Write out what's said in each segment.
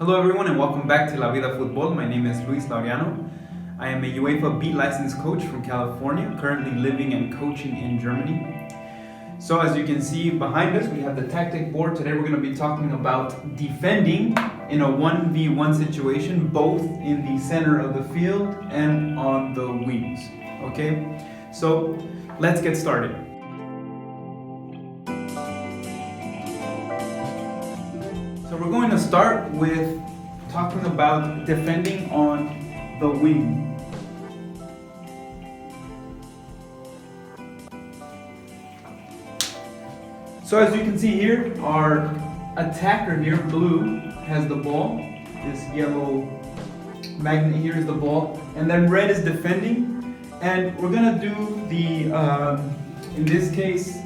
Hello everyone and welcome back to La Vida Fútbol. My name is Luis Laureano. I am a UEFA B licensed coach from California, currently living and coaching in Germany. So as you can see behind us, we have the tactic board. Today we're going to be talking about defending in a 1v1 situation, both in the center of the field and on the wings. Okay, so let's get started. So we're going to start with talking about defending on the wing. So as you can see here, our attacker here, blue, has the ball. This yellow magnet here is the ball, and then red is defending. And we're gonna do the, in this case,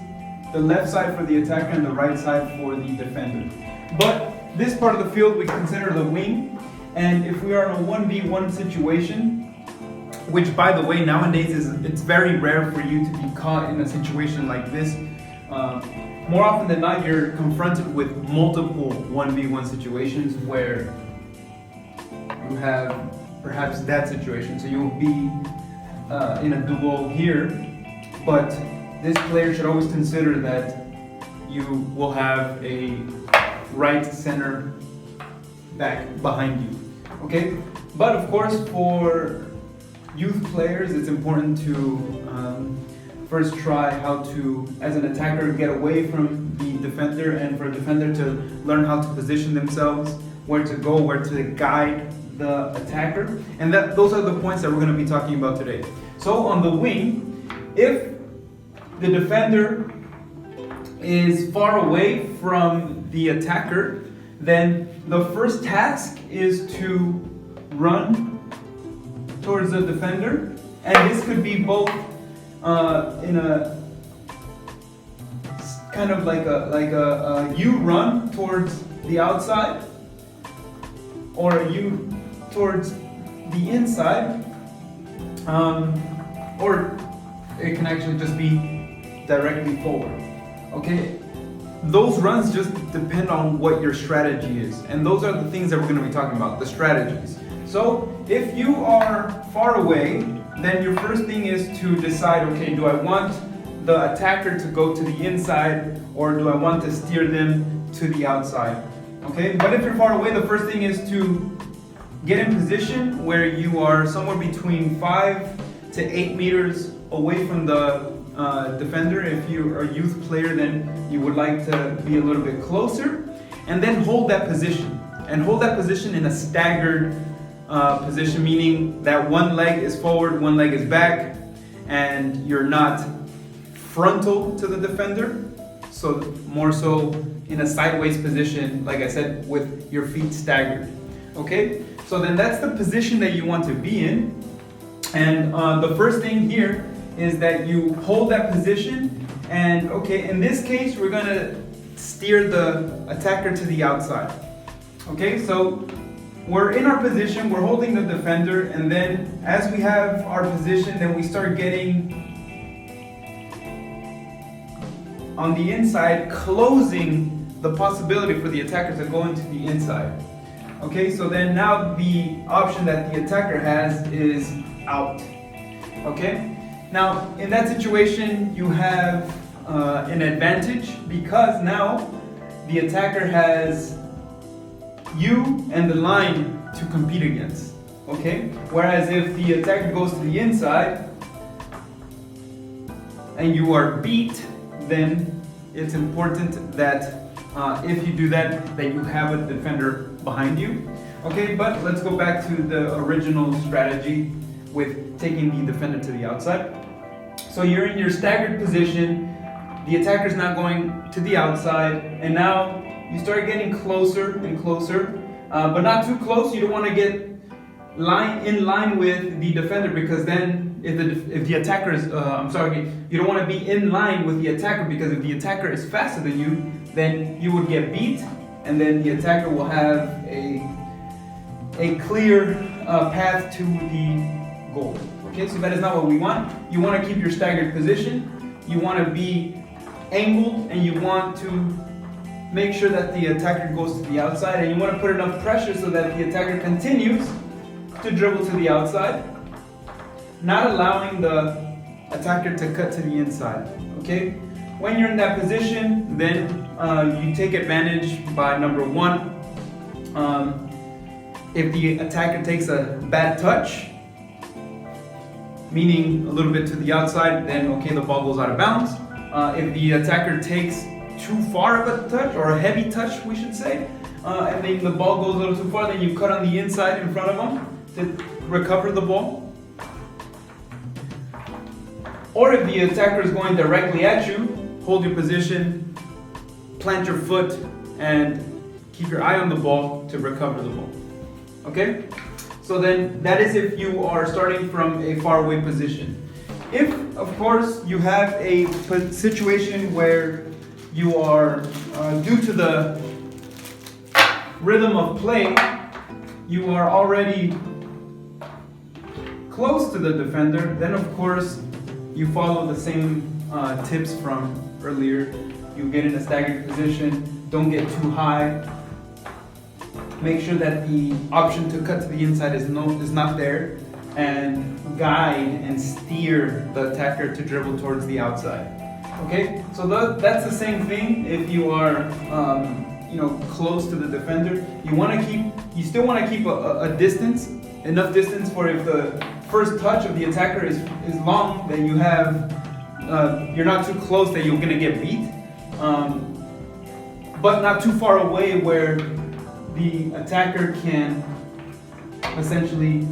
the left side for the attacker and the right side for the defender. But this part of the field we consider the wing, and if we are in a 1v1 situation, which by the way nowadays it's very rare for you to be caught in a situation like this. More often than not, you're confronted with multiple 1v1 situations where you have perhaps that situation. So you'll be in a duel here, but this player should always consider that you will have a right center back behind you. Okay, but of course for youth players it's important to first try how to, as an attacker, get away from the defender, and for a defender to learn how to position themselves, where to go, where to guide the attacker, and those are the points that we're going to be talking about today. So on the wing, if the defender is far away from the attacker, then the first task is to run towards the defender, and this could be both in a kind of like a U run towards the outside, or a U towards the inside, or it can actually just be directly forward. Okay, those runs just depend on what your strategy is, and those are the things that we're going to be talking about, the strategies. So if you are far away, then your first thing is to decide, okay, do I want the attacker to go to the inside, or do I want to steer them to the outside? Okay, but if you're far away, the first thing is to get in position where you are somewhere between 5 to 8 meters away from the defender. If you're a youth player, then you would like to be a little bit closer, and then hold that position, and hold that position in a staggered position, meaning that one leg is forward, one leg is back, and you're not frontal to the defender, so more so in a sideways position, like I said, with your feet staggered. Okay, so then that's the position that you want to be in, and the first thing here is that you hold that position, and okay, in this case we're gonna steer the attacker to the outside. Okay, so we're in our position, we're holding the defender, and then as we have our position, then we start getting on the inside, closing the possibility for the attacker to go into the inside. Okay, so then now the option that the attacker has is out. Okay, now in that situation you have an advantage, because now the attacker has you and the line to compete against. Okay, whereas if the attacker goes to the inside and you are beat, then it's important that if you do that, that you have a defender behind you. Okay, but let's go back to the original strategy with taking the defender to the outside. So you're in your staggered position, the attacker's now going to the outside, and now you start getting closer and closer, but not too close. You don't want to get in line with the defender, because then if the attacker is, you don't want to be in line with the attacker, because if the attacker is faster than you, then you would get beat, and then the attacker will have a clear path to the goal. Okay, so that is not what we want. You want to keep your staggered position. You want to be angled, and you want to make sure that the attacker goes to the outside, and you want to put enough pressure so that the attacker continues to dribble to the outside, not allowing the attacker to cut to the inside. Okay? When you're in that position, then you take advantage by number one. If the attacker takes a bad touch, meaning a little bit to the outside, then okay, the ball goes out of bounds. If the attacker takes too far of a touch, or a heavy touch, we should say, and then the ball goes a little too far, then you cut on the inside in front of them to recover the ball. Or if the attacker is going directly at you, hold your position, plant your foot, and keep your eye on the ball to recover the ball. Okay? So then that is if you are starting from a faraway position. If, of course, you have a situation where you are, due to the rhythm of play, you are already close to the defender, then of course you follow the same tips from earlier. You get in a staggered position, don't get too high. Make sure that the option to cut to the inside is not there, and guide and steer the attacker to dribble towards the outside. Okay, so that's the same thing if you are close to the defender. You still want to keep a distance, enough distance for if the first touch of the attacker is long, then you're not too close that you're gonna get beat, but not too far away where the attacker can essentially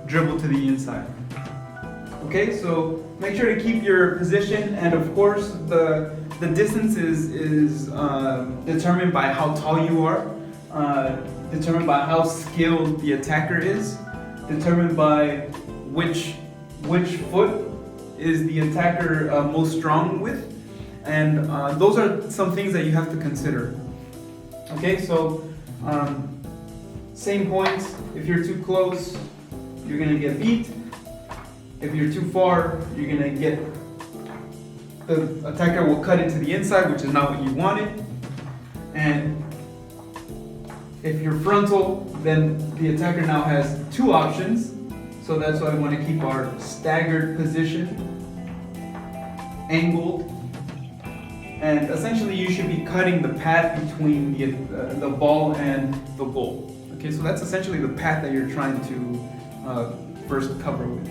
dribble to the inside. Okay, so make sure to keep your position, and of course the distance is determined by how tall you are, determined by how skilled the attacker is, determined by which foot is the attacker most strong with, and those are some things that you have to consider. Okay, so same points. If you're too close, you're gonna get beat. If you're too far, you're gonna get, the attacker will cut into the inside, which is not what you wanted. And if you're frontal, then the attacker now has two options. So that's why we want to keep our staggered position, angled, and essentially you should be cutting the path between the ball and the goal. Okay, so that's essentially the path that you're trying to first cover with.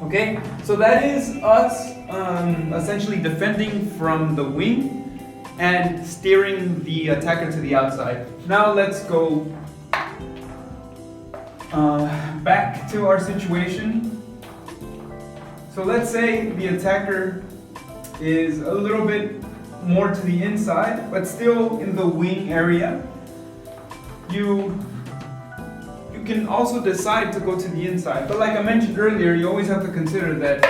Okay, so that is us essentially defending from the wing and steering the attacker to the outside. Now let's go back to our situation. So let's say the attacker is a little bit more to the inside, but still in the wing area. You can also decide to go to the inside, but like I mentioned earlier, you always have to consider that,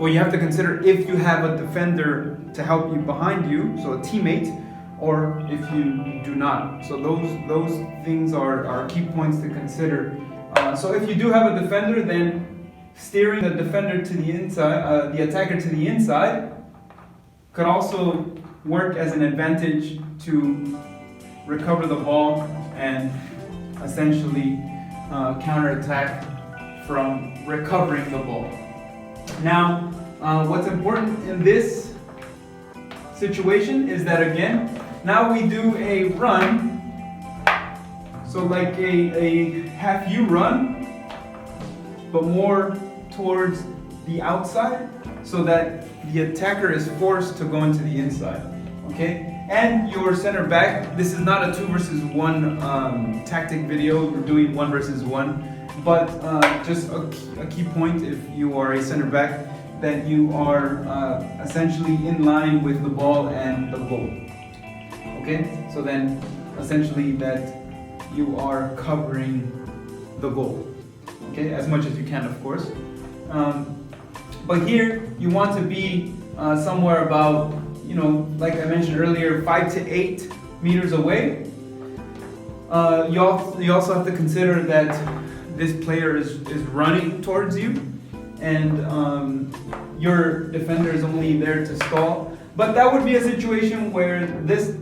you have to consider if you have a defender to help you behind you, so a teammate, or if you do not. So those things are key points to consider. So if you do have a defender, then steering the defender to the inside, the attacker to the inside, could also work as an advantage to recover the ball and essentially counterattack from recovering the ball. Now, what's important in this situation is that, again, now we do a run, so like a half U run, but more towards the outside, so that the attacker is forced to go into the inside. Okay? And your center back, this is not a 2 versus 1 tactic video, we're doing 1 versus 1, but just a key point if you are a center back, that you are essentially in line with the ball and the goal. Okay, so then essentially that you are covering the goal, okay, as much as you can, of course. But here you want to be somewhere about, like I mentioned earlier, 5 to 8 meters away. You also have to consider that this player is running towards you, and your defender is only there to stall. But that would be a situation where this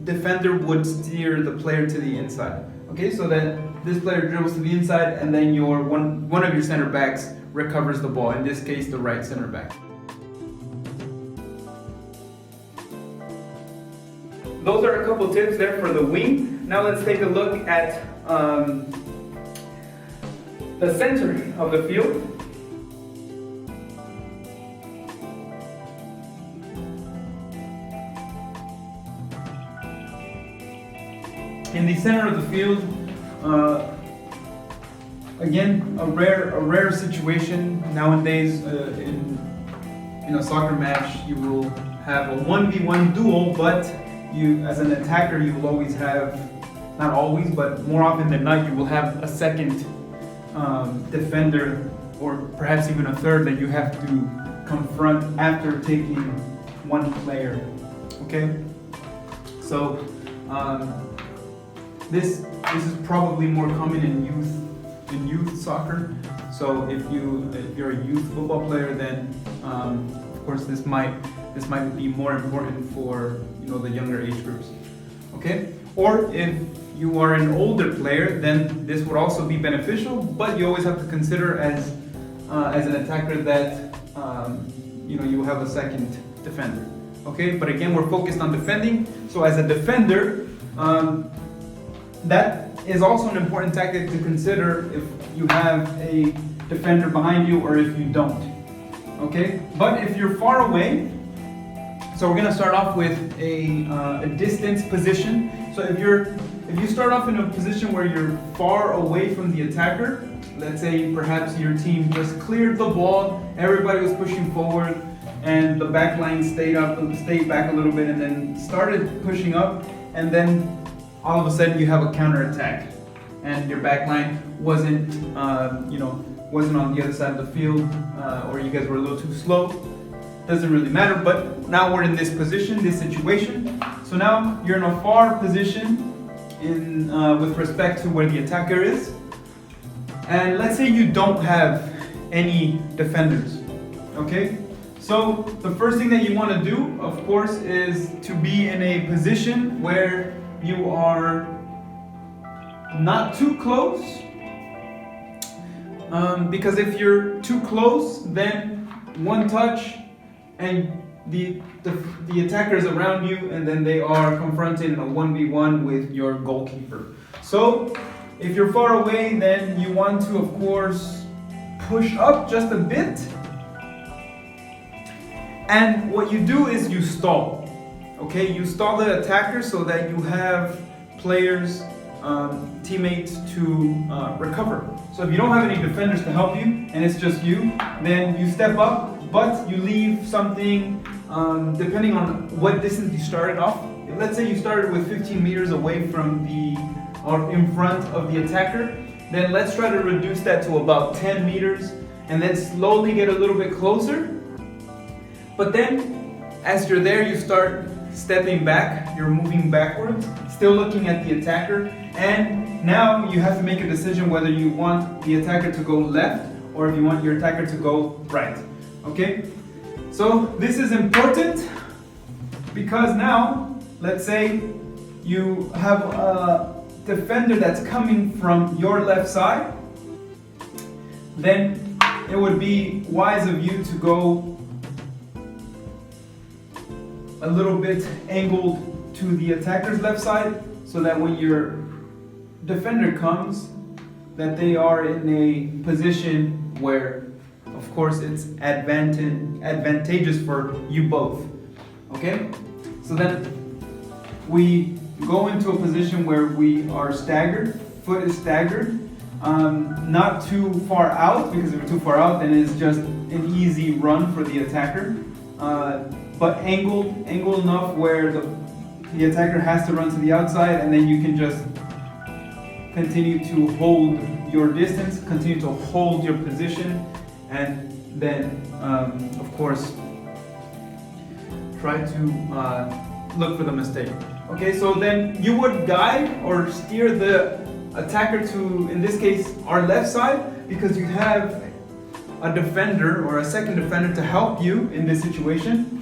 defender would steer the player to the inside. Okay, so that this player dribbles to the inside, and then one of your center backs recovers the ball. In this case, the right center back. Those are a couple tips there for the wing. Now let's take a look at the center of the field. In the center of the field, again, a rare situation nowadays. In a soccer match, you will have a 1v1 duel, but you, as an attacker, you will always have, not always, but more often than not, you will have a second defender, or perhaps even a third, that you have to confront after taking one player. Okay, so this is probably more common in youth soccer. So if you're a youth football player, then of course this might be more important for the younger age groups. Okay, or if you are an older player, then this would also be beneficial. But you always have to consider as an attacker that you have a second defender. Okay, but again, we're focused on defending. So as a defender, that is also an important tactic to consider if you have a defender behind you or if you don't. Okay, but if you're far away, so we're going to start off with a distance position. So if you start off in a position where you're far away from the attacker, let's say perhaps your team just cleared the ball, everybody was pushing forward, and the back line stayed back a little bit, and then started pushing up, and then all of a sudden you have a counter attack, and your back line wasn't on the other side of the field, or you guys were a little too slow. Doesn't really matter, but now we're in this position, this situation. So now you're in a far position with respect to where the attacker is. And let's say you don't have any defenders, okay? So the first thing that you want to do, of course, is to be in a position where you are not too close, because if you're too close, then one touch and the attacker is around you, and then they are confronted in a 1v1 with your goalkeeper. So if you're far away, then you want to, of course, push up just a bit, and what you do is you stall. Okay, you stall the attacker so that you have players, teammates to recover. So if you don't have any defenders to help you and it's just you, then you step up, but you leave something, depending on what distance you started off. Let's say you started with 15 meters away from or in front of the attacker, then let's try to reduce that to about 10 meters and then slowly get a little bit closer. But then as you're there, you start stepping back, you're moving backwards, still looking at the attacker, and now you have to make a decision whether you want the attacker to go left or if you want your attacker to go right. Okay? So this is important because now, let's say you have a defender that's coming from your left side, then it would be wise of you to go a little bit angled to the attacker's left side, so that when your defender comes, that they are in a position where, of course, it's advantageous for you both. Okay? So then we go into a position where we are staggered, foot is staggered, not too far out, because if we're too far out, then it's just an easy run for the attacker. But angled enough where the attacker has to run to the outside, and then you can just continue to hold your distance, continue to hold your position, and then, of course, try to look for the mistake. Okay, so then you would guide or steer the attacker to, in this case, our left side, because you have a defender or a second defender to help you in this situation.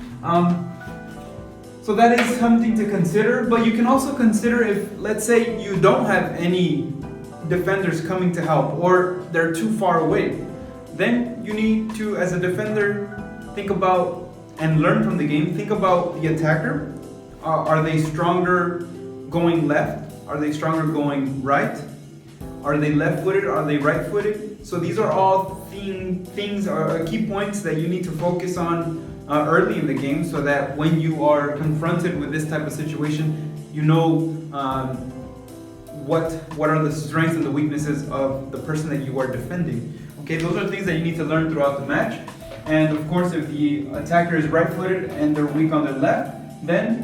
So that is something to consider, but you can also consider if, let's say, you don't have any defenders coming to help or they're too far away. Then you need to, as a defender, think about and learn from the game. Think about the attacker. Are they stronger going left? Are they stronger going right? Are they left-footed? Are they right-footed? So these are all things or key points that you need to focus on early in the game, so that when you are confronted with this type of situation, you know what are the strengths and the weaknesses of the person that you are defending. Okay, those are things that you need to learn throughout the match. And of course, if the attacker is right-footed and they're weak on their left, then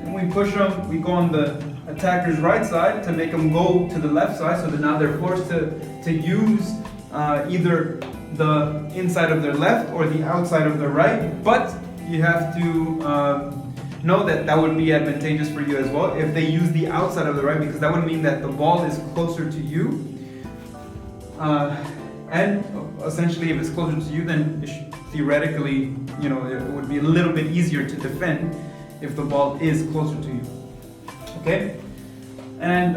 when we push them, we go on the attacker's right side to make them go to the left side, so that now they're forced to use either the inside of their left or the outside of their right. But you have to know that that would be advantageous for you as well if they use the outside of the right, because that would mean that the ball is closer to you. And essentially, if it's closer to you, then theoretically, it would be a little bit easier to defend if the ball is closer to you. Okay? And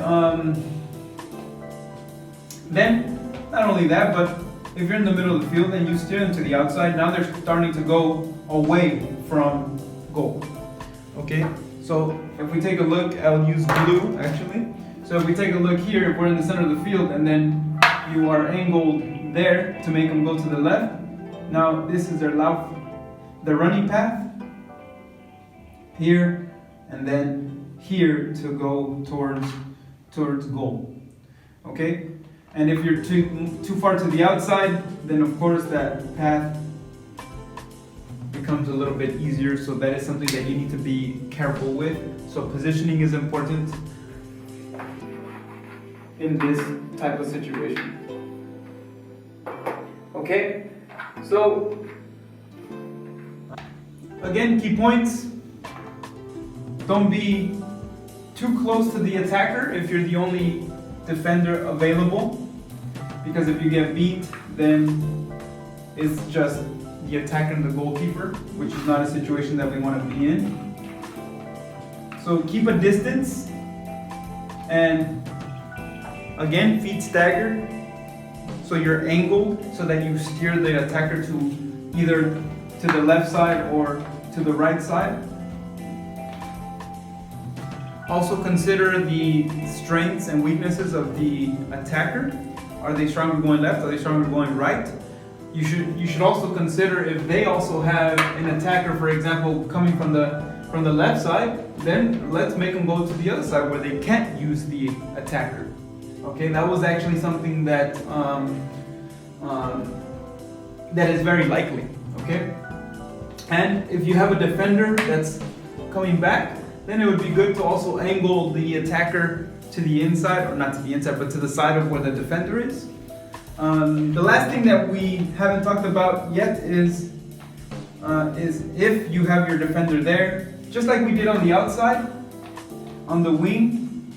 then, not only that, but if you're in the middle of the field and you steer them to the outside, now they're starting to go away from goal. Okay? So if we take a look, I'll use blue actually. So if we take a look here, if we're in the center of the field and then you are angled there to make them go to the left, now this is their running path here, and then here to go towards goal. Okay? And if you're too far to the outside, then of course that path becomes a little bit easier. So that is something that you need to be careful with. So positioning is important in this type of situation. Okay? So again, key points. Don't be too close to the attacker if you're the only defender available, because if you get beat, then it's just the attacker and the goalkeeper, which is not a situation that we want to be in. So keep a distance, and again, feet staggered, so you're angled so that you steer the attacker to either to the left side or to the right side. Also consider the strengths and weaknesses of the attacker. Are they stronger going left? Are they stronger going right? You should also consider if they also have an attacker, for example, coming from the left side, then let's make them go to the other side where they can't use the attacker. Okay, that was actually something that that is very likely. Okay, and if you have a defender that's coming back, then it would be good to also angle the attacker to the inside, or not to the inside, but to the side of where the defender is. The last thing that we haven't talked about yet is if you have your defender there, just like we did on the outside, on the wing,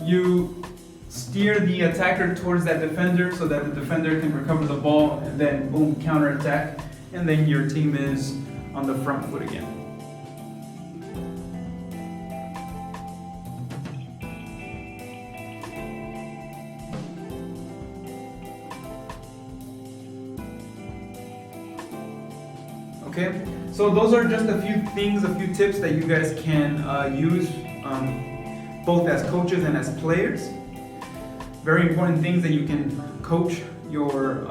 you steer the attacker towards that defender so that the defender can recover the ball, and then boom, counter attack, and then your team is on the front foot again. Okay, so those are just a few things, a few tips that you guys can use both as coaches and as players. Very important things that you can coach your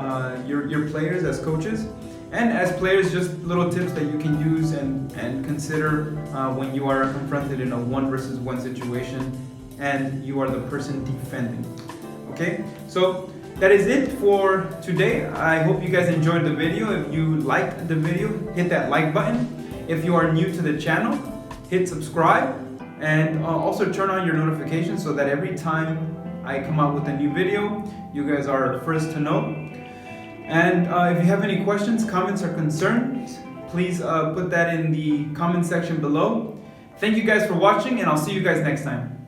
players as coaches, and as players, just little tips that you can use and consider when you are confronted in a 1-versus-1 situation and you are the person defending. Okay, so that is it for today. I hope you guys enjoyed the video. If you liked the video, hit that like button. If you are new to the channel, hit subscribe, and also turn on your notifications so that every time I come out with a new video, you guys are first to know. And if you have any questions, comments, or concerns, please put that in the comment section below. Thank you guys for watching, and I'll see you guys next time.